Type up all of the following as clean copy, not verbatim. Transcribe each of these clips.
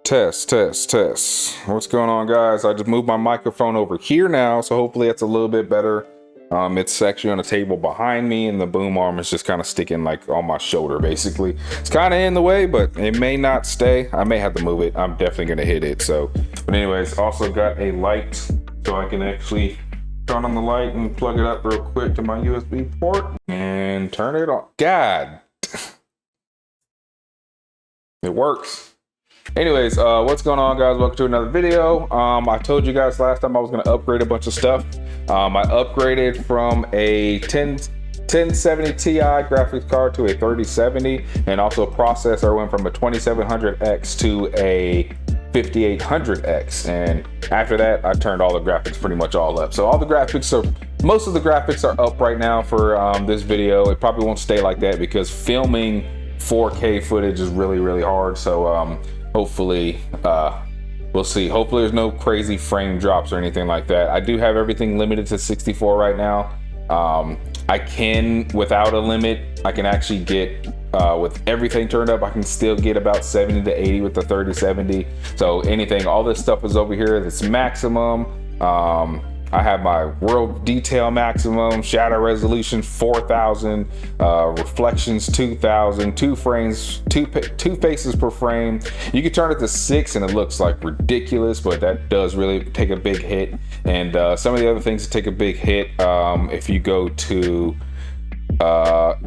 Test. What's going on, guys? I just moved my microphone over here now, so hopefully it's a little bit better. It's actually on a table behind me, and the boom arm is just kind of sticking like on my shoulder, basically. It's kind of in the way, but it may not stay. I may have to move it. I'm definitely gonna hit it. So, but anyways, also got a light, so I can actually turn on the light and plug it up real quick to my USB port and turn it on. God, it works. Anyways, what's going on, guys? Welcome to another video. I told you guys last time I was going to upgrade a bunch of stuff. I upgraded from a 1070 Ti graphics card to a 3070, and also a processor went from a 2700X to a 5800X. And after that, I turned all the graphics pretty much all up. So all the graphics are, most of the graphics are up right now for this video. It probably won't stay like that because filming 4K footage is really hard. So hopefully we'll see. Hopefully there's no crazy frame drops or anything like that. I do have everything limited to 64 right now. I can, without a limit, I can actually get with everything turned up, I can still get about 70 to 80 with the 3070. So anything, all this stuff is over here that's maximum. I have my world detail maximum, shadow resolution 4000, reflections 2000, two frames, two faces per frame. You can turn it to 6 and it looks like ridiculous, but that does really take a big hit. And some of the other things that take a big hit, if you go to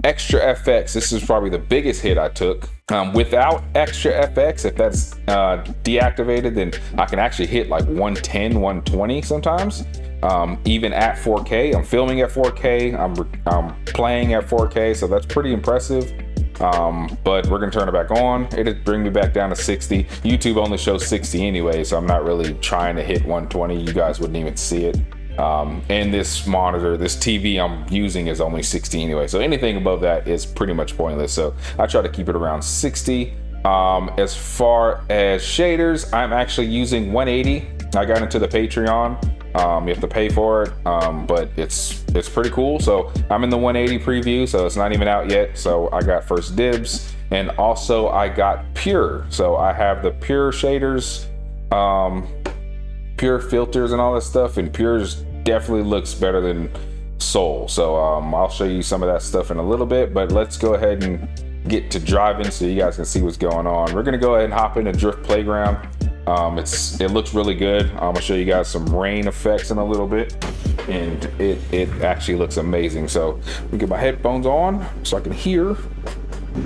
extra FX, this is probably the biggest hit I took. Without extra FX, if that's deactivated, then I can actually hit like 110, 120 sometimes. Even at 4K, I'm filming at 4K, I'm playing at 4K, so that's pretty impressive. But we're gonna turn it back on. It'll bring me back down to 60. YouTube only shows 60 anyway, so I'm not really trying to hit 120. You guys wouldn't even see it. And this monitor, this TV I'm using is only 60 anyway, so anything above that is pretty much pointless. So I try to keep it around 60. As far as shaders, I'm actually using 180. I got into the Patreon. You have to pay for it, but it's pretty cool. So I'm in the 180 preview, so it's not even out yet. So I got first dibs, and also I got Pure. So I have the Pure shaders, Pure filters and all that stuff, and Pure's definitely looks better than Soul. So I'll show you some of that stuff in a little bit, but let's go ahead and get to driving so you guys can see what's going on. We're gonna go ahead and hop into Drift Playground. It looks really good. I'm gonna show you guys some rain effects in a little bit, and it actually looks amazing. So let me get my headphones on so I can hear.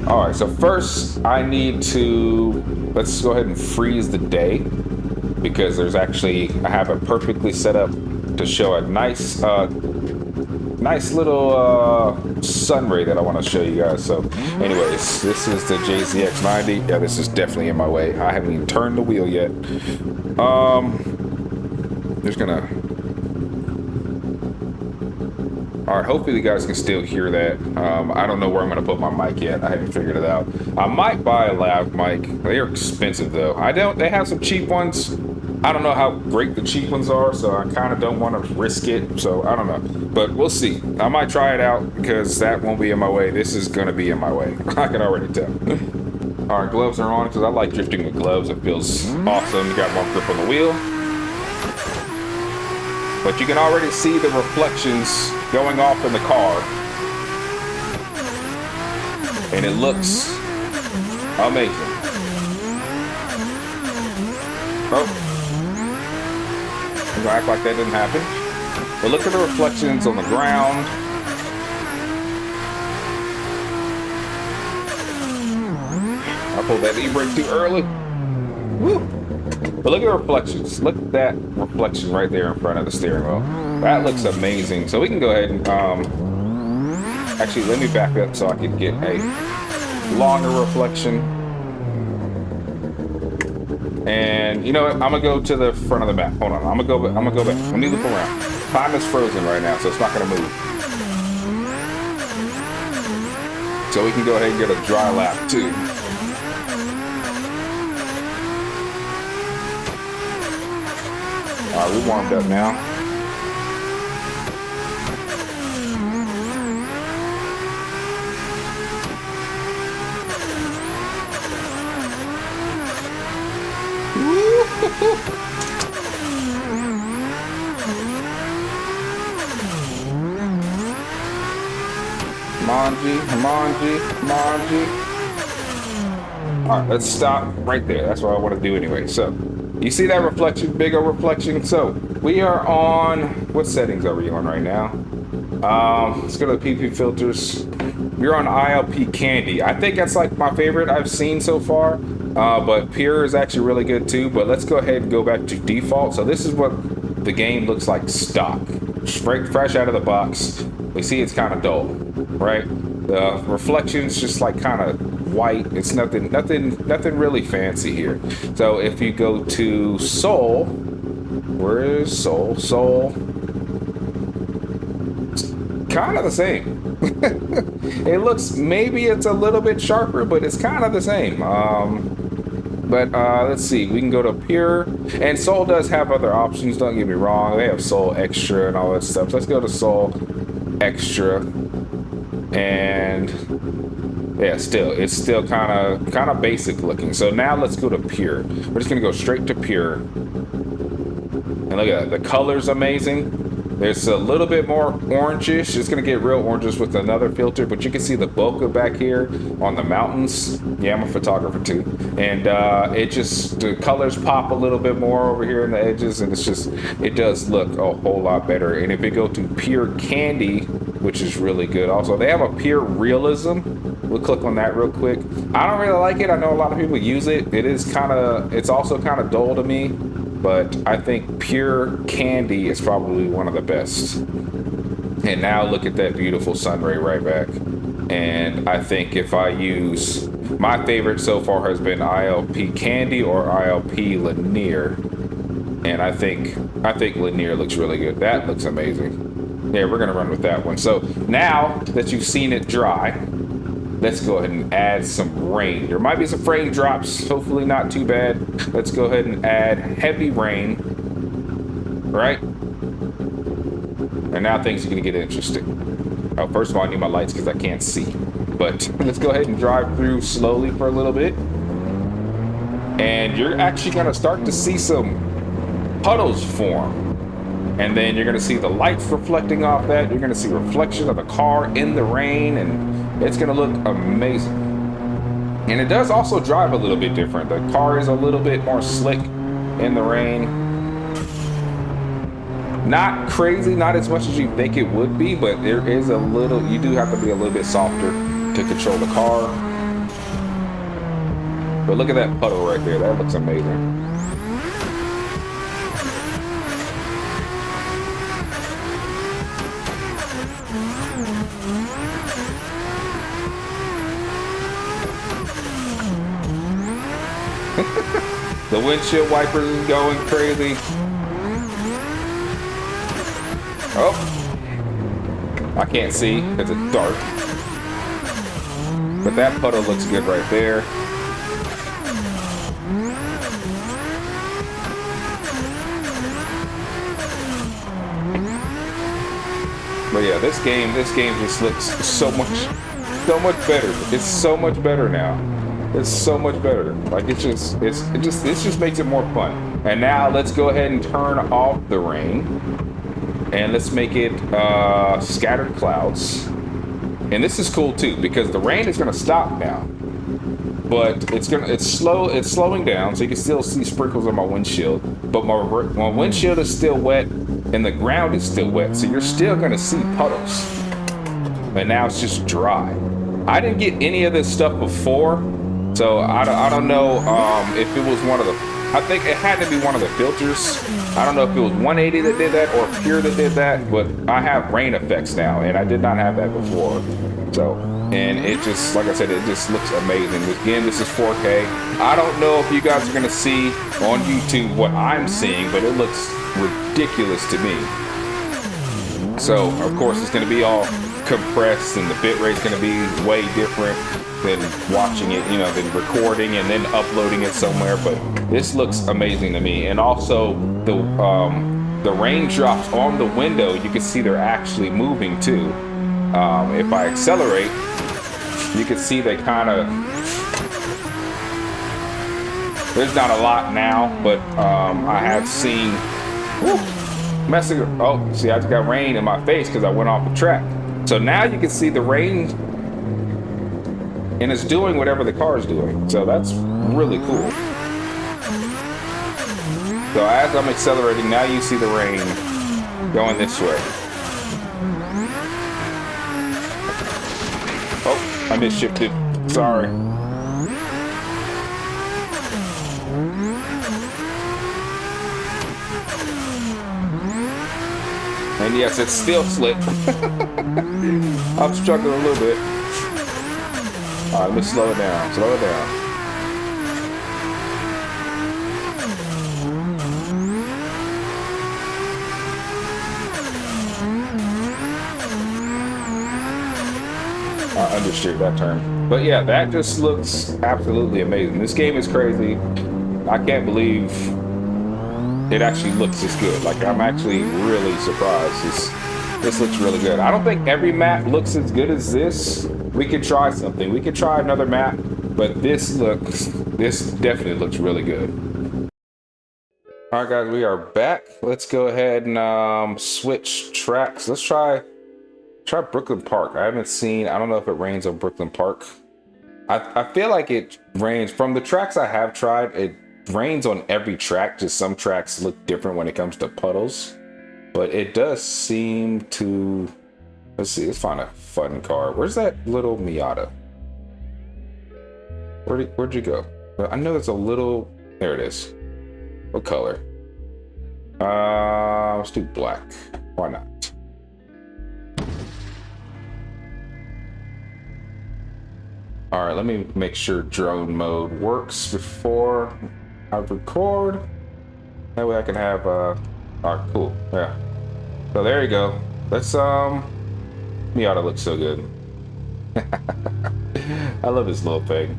All right, so first I need to, let's go ahead and freeze the day, because there's actually, I have it perfectly set up to show a nice little sun ray that I want to show you guys. So anyways, this is the JZX90. Yeah, this is definitely in my way. I haven't even turned the wheel yet. Just gonna, all right, hopefully you guys can still hear that. I don't know where I'm gonna put my mic yet. I haven't figured it out. I might buy a lav mic. They are expensive though. They have some cheap ones. I don't know how great the cheap ones are, so I kind of don't want to risk it. So I don't know, but we'll see. I might try it out because that won't be in my way. This is gonna be in my way. I can already tell. All right, gloves are on because I like drifting with gloves. It feels awesome. You got more grip on the wheel. But you can already see the reflections going off in the car. And it looks amazing. Oh. I'm gonna act like that didn't happen. But look at the reflections on the ground. I pulled that e-brake too early. Woo! But look at the reflections. Look at that reflection right there in front of the steering wheel. That looks amazing. So we can go ahead and, actually let me back up so I can get a longer reflection. And you know what? I'm gonna go to the front of the map. Hold on, I'm gonna go back. Let me look around. Time is frozen right now, so it's not gonna move. So we can go ahead and get a dry lap too. All right, we're warmed up now. Come on, G. Come on, G. Come on, G. All right, let's stop right there. That's what I want to do anyway. So, you see that reflection, big old reflection? So, we are on, what settings are we on right now? Let's go to the PP filters. We're on ILP Candy. I think that's like my favorite I've seen so far. But Pure is actually really good too. But let's go ahead and go back to default. So this is what the game looks like stock. Fresh out of the box. We see it's kind of dull, right? The reflection's just like kind of white. It's nothing really fancy here. So if you go to Soul, where is Soul? Soul. Kind of the same. It looks, maybe it's a little bit sharper, but it's kind of the same. Let's see, we can go to Pure, and Soul does have other options, don't get me wrong. They have Soul Extra and all that stuff. So let's go to Soul Extra, and yeah, it's still kind of basic looking. So now let's go to Pure. We're just gonna go straight to Pure, and look at that, the color's amazing. There's a little bit more orangish. It's gonna get real oranges with another filter, but you can see the bokeh back here on the mountains. Yeah, I'm a photographer too. And the colors pop a little bit more over here in the edges, and it does look a whole lot better. And if we go to Pure Candy, which is really good also, they have a Pure Realism. We'll click on that real quick. I don't really like it. I know a lot of people use it. It's also kind of dull to me. But I think Pure Candy is probably one of the best. And now look at that beautiful sun ray right back. And I think if I use, my favorite so far has been ILP Candy or ILP Linear. And I think Linear looks really good. That looks amazing. Yeah, we're gonna run with that one. So now that you've seen it dry, let's go ahead and add some rain. There might be some frame drops, hopefully not too bad. Let's go ahead and add heavy rain, right? And now things are gonna get interesting. First of all, I need my lights because I can't see. But let's go ahead and drive through slowly for a little bit. And you're actually gonna start to see some puddles form. And then you're gonna see the lights reflecting off that. You're gonna see reflection of the car in the rain, and it's gonna look amazing. And it does also drive a little bit different. The car is a little bit more slick in the rain. Not crazy, not as much as you think it would be, but there is a little, you do have to be a little bit softer to control the car. But look at that puddle right there, that looks amazing. The windshield wipers is going crazy. Oh, I can't see because it's dark. But that puddle looks good right there. But yeah, this game just looks so much better. It's so much better now. It's so much better. Like it just makes it more fun. And now let's go ahead and turn off the rain, and let's make it scattered clouds. And this is cool too because the rain is gonna stop now, but it's slowing down, so you can still see sprinkles on my windshield. But my windshield is still wet, and the ground is still wet, so you're still gonna see puddles. And now it's just dry. I didn't get any of this stuff before. So I don't know if it was one of the, I think it had to be one of the filters. I don't know if it was 180 that did that or Pure that did that, but I have rain effects now, and I did not have that before. So, and it just, like I said, it just looks amazing. Again, this is 4K. I don't know if you guys are gonna see on YouTube what I'm seeing, but it looks ridiculous to me. So, of course, it's gonna be all compressed, and the bit rate's gonna be way different than watching it, you know, than recording and then uploading it somewhere. But this looks amazing to me. And also the raindrops on the window, you can see they're actually moving too. If I accelerate, you can see they kind of, There's not a lot now, but I have seen. Whew, messing. Oh, see, I just got rain in my face because I went off the track. So now you can see the rain, and it's doing whatever the car is doing. So that's really cool. So as I'm accelerating, now you see the rain going this way. Oh, I misshifted. Sorry. And yes, it's still slick. I'm struggling a little bit. All right, let me slow it down. Slow it down. I understeered that turn. But yeah, that just looks absolutely amazing. This game is crazy. I can't believe it actually looks this good. Like, I'm actually really surprised. This looks really good. I don't think every map looks as good as this. We could try something. We could try another map, but this definitely looks really good. All right, guys, we are back. Let's go ahead and switch tracks. Let's try Brooklyn Park. I don't know if it rains on Brooklyn Park. I feel like it rains from the tracks I have tried. It rains on every track. Just some tracks look different when it comes to puddles, but it does seem to. Let's see. Let's find a fun car. Where's that little Miata? Where'd you go? I know it's a little. There it is. What color? Let's do black. Why not? All right, let me make sure drone mode works before I record. That way I can have, all right, cool, yeah. So there you go. Let's, Miata looks so good. I love this little thing.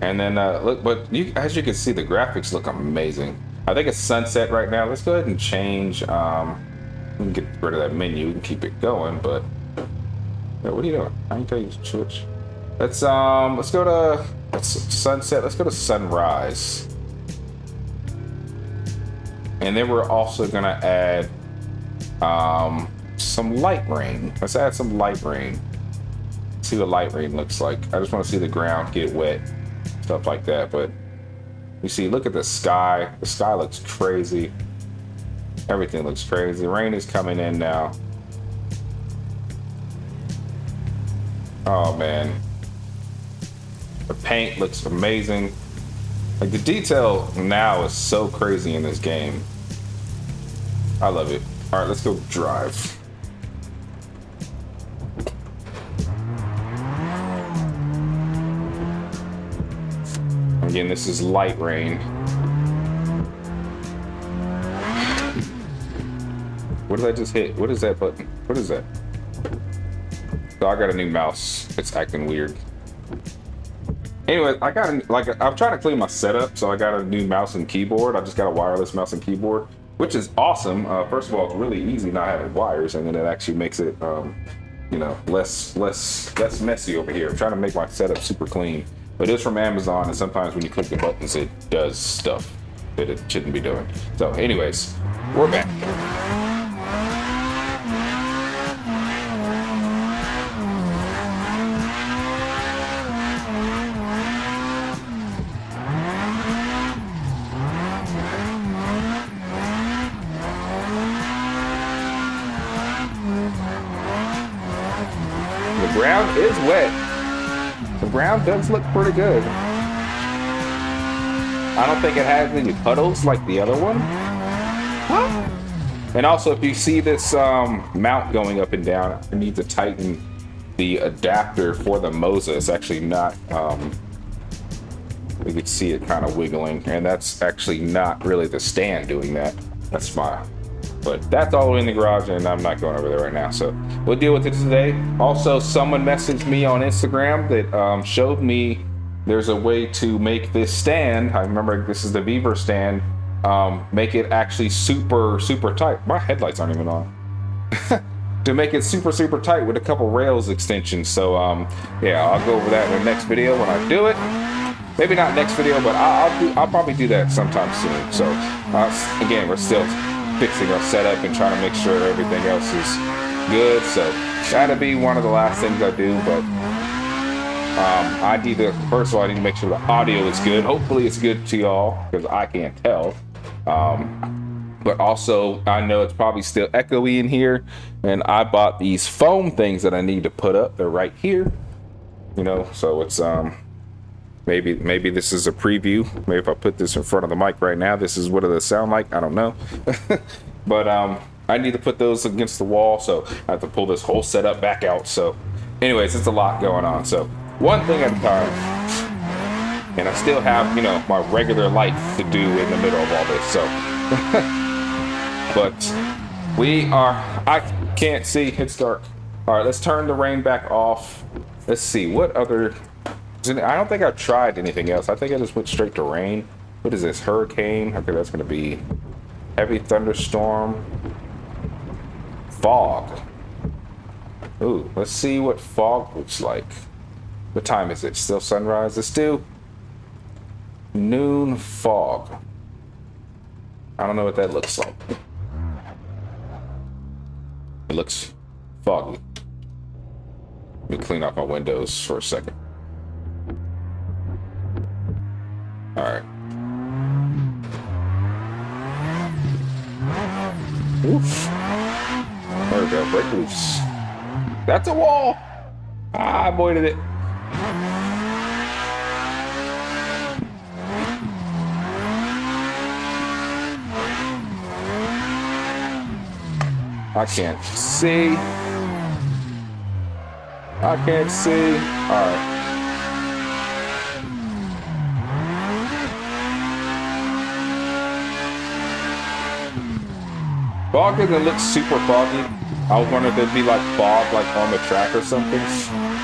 And then, look, but as you can see, the graphics look amazing. I think it's sunset right now. Let's go ahead and change, we can get rid of that menu. We can keep it going, but what are you doing? I can tell you to switch. Let's go to sunset. Let's go to sunrise. And then we're also gonna add some light rain. Let's add some light rain. See what light rain looks like. I just want to see the ground get wet, stuff like that. But you see, look at the sky. The sky looks crazy. Everything looks crazy. Rain is coming in now. Oh man, the paint looks amazing. Like, the detail now is so crazy in this game. I love it. All right, let's go drive. Again, this is light rain. What did I just hit? What is that button? What is that? So I got a new mouse. It's acting weird. Anyway, I'm trying to clean my setup, so I got a new mouse and keyboard. I just got a wireless mouse and keyboard, which is awesome. First of all, it's really easy not having wires, and then it actually makes it, you know, less messy over here. I'm trying to make my setup super clean, but it's from Amazon, and sometimes when you click the buttons, it does stuff that it shouldn't be doing. So, anyways, we're back. The ground is wet. The ground does look pretty good. I don't think it has any puddles like the other one. Huh? And also, if you see this mount going up and down, I need to tighten the adapter for the Moza. It's actually not, we could see it kind of wiggling, and that's actually not really the stand doing that. That's my, but that's all the way in the garage, and I'm not going over there right now. So we'll deal with it today. Also, someone messaged me on Instagram that showed me there's a way to make this stand. I remember this is the Beaver stand. Make it actually super tight. My headlights aren't even on. To make it super tight with a couple rails extensions. So yeah, I'll go over that in the next video when I do it. Maybe not next video, but I'll probably do that sometime soon. So again, we're still fixing our setup and trying to make sure everything else is good. So that'll be one of the last things I do. But I need to, first of all, I need to make sure the audio is good. Hopefully it's good to y'all, because I can't tell. But also, I know it's probably still echoey in here, and I bought these foam things that I need to put up. They're right here, you know, so it's maybe this is a preview. Maybe if I put this in front of the mic right now, this is what it'll sound like. I don't know. But I need to put those against the wall, so I have to pull this whole setup back out. So anyways, it's a lot going on. So one thing at a time. And I still have, you know, my regular life to do in the middle of all this. So but I can't see, it's dark. All right, let's turn the rain back off. Let's see, what other, I don't think I've tried anything else. I think I just went straight to rain. What is this, hurricane? Okay, that's gonna be heavy thunderstorm. Fog. Ooh, let's see what fog looks like. What time is it? Still sunrise? It's still noon fog. I don't know what that looks like. It looks foggy. Let me clean off my windows for a second. All right. Oof. There we go. Break loose. That's a wall. I avoided it. I can't see. I can't see. All right. Fog doesn't look super foggy. I was wondering if there'd be like fog like on the track or something.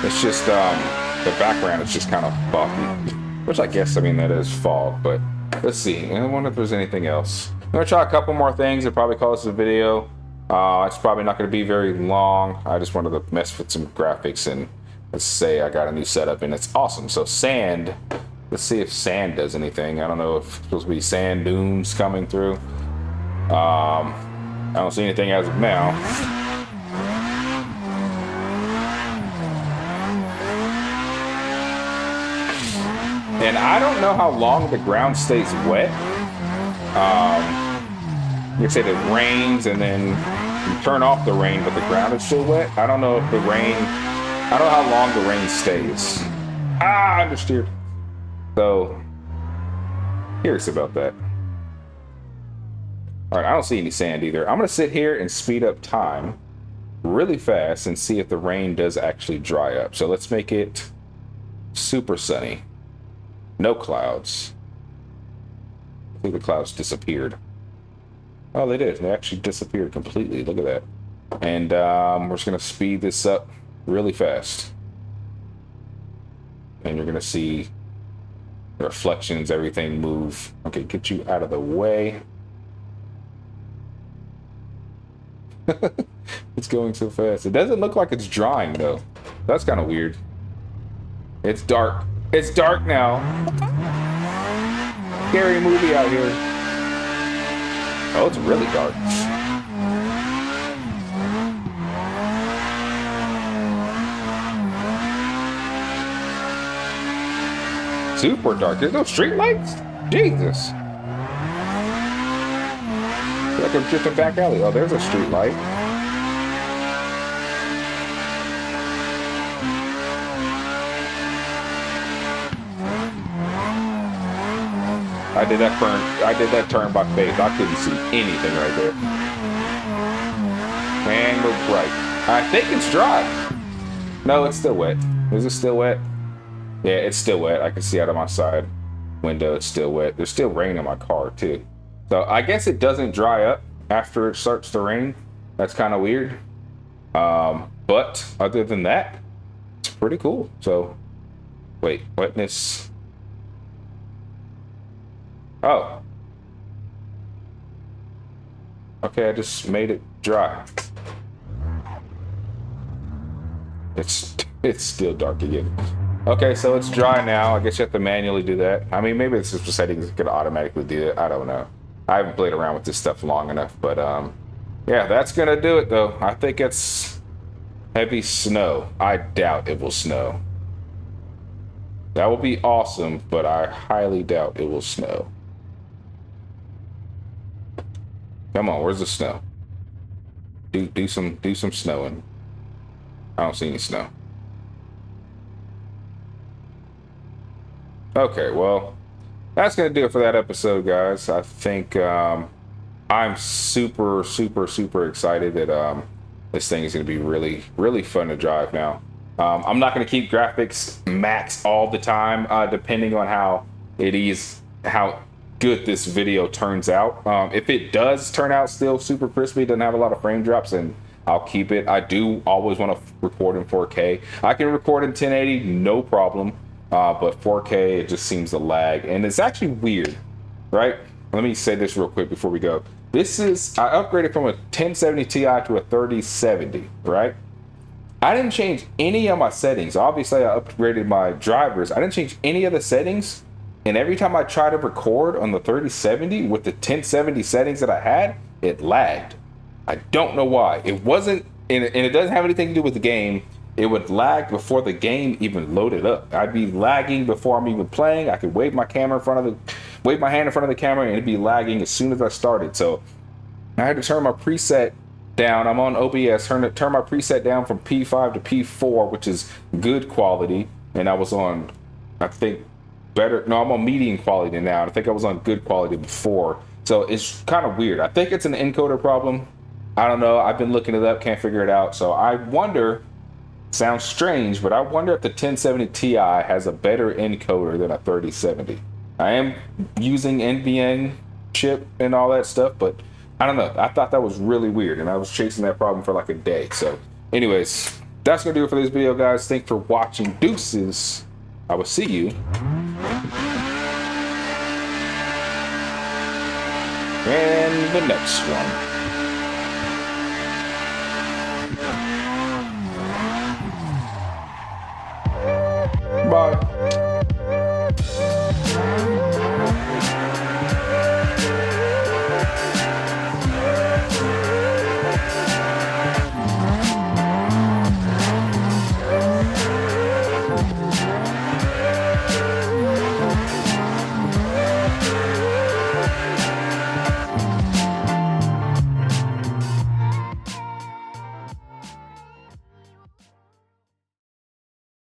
It's just the background is just kind of foggy, which I guess, I mean, that is fog. But let's see. I wonder if there's anything else. I'm gonna try a couple more things and probably call this a video. It's probably not going to be very long. I just wanted to mess with some graphics, and let's say I got a new setup and it's awesome. So sand, let's see if sand does anything. I don't know if it's supposed to be sand dunes coming through. I don't see anything as of now. And I don't know how long the ground stays wet. You say that it rains and then you turn off the rain, but the ground is still wet. I don't know if the rain, I don't know how long the rain stays. Understeered. So, curious about that. All right, I don't see any sand either. I'm gonna sit here and speed up time really fast and see if the rain does actually dry up. So let's make it super sunny. No clouds. I think the clouds disappeared. Oh, they did. They actually disappeared completely. Look at that. And we're just going to speed this up really fast. And you're going to see the reflections, everything move. Okay, get you out of the way. It's going so fast. It doesn't look like it's drying, though. That's kind of weird. It's dark. It's dark now. Scary movie out here. Oh, it's really dark. Super dark. There's no street lights? Jesus. I feel like I'm just a back alley. Oh, there's a street light. I did that turn by faith. I couldn't see anything right there. And we're bright. I think it's dry. No, it's still wet. Is it still wet? Yeah, it's still wet. I can see out of my side window. It's still wet. There's still rain in my car too. So I guess it doesn't dry up after it starts to rain. That's kind of weird. But other than that, it's pretty cool. So wait, wetness. Oh. Okay, I just made it dry. It's still dark again. Okay, so it's dry now. I guess you have to manually do that. I mean, maybe it's just the settings that could automatically do it. I don't know. I haven't played around with this stuff long enough, but yeah, that's gonna do it though. I think it's heavy snow. I doubt it will snow. That will be awesome, but I highly doubt it will snow. Come on, where's the snow? Do some snowing. I don't see any snow. Okay, well, that's gonna do it for that episode, guys. I think I'm super excited that this thing is gonna be really fun to drive now. I'm not gonna keep graphics max all the time, depending on how good this video turns out. If it does turn out still super crispy, doesn't have a lot of frame drops, and I'll keep it. I do always want to record in 4K. I can record in 1080, no problem. But 4K, it just seems to lag, and it's actually weird, right? Let me say this real quick before we go. I upgraded from a 1070 Ti to a 3070, right? I didn't change any of my settings. Obviously, I upgraded my drivers. I didn't change any of the settings, and every time I try to record on the 3070 with the 1070 settings that I had, it lagged. I don't know why. It wasn't, and it doesn't have anything to do with the game. It would lag before the game even loaded up. I'd be lagging before I'm even playing. I could wave my hand in front of the camera, and it'd be lagging as soon as I started. So I had to turn my preset down. I'm on OBS. Turn my preset down from P5 to P4, which is good quality. And I was on, I think, better. No, I'm on medium quality now. I think I was on good quality before. So it's kind of weird. I think it's an encoder problem. I don't know. I've been looking it up, can't figure it out. So I wonder. Sounds strange, but I wonder if the 1070 Ti has a better encoder than a 3070. I am using NVN chip and all that stuff, but I don't know. I thought that was really weird, and I was chasing that problem for like a day. So anyways, that's gonna do it for this video, guys. Thanks for watching. Deuces. I will see you in the next one.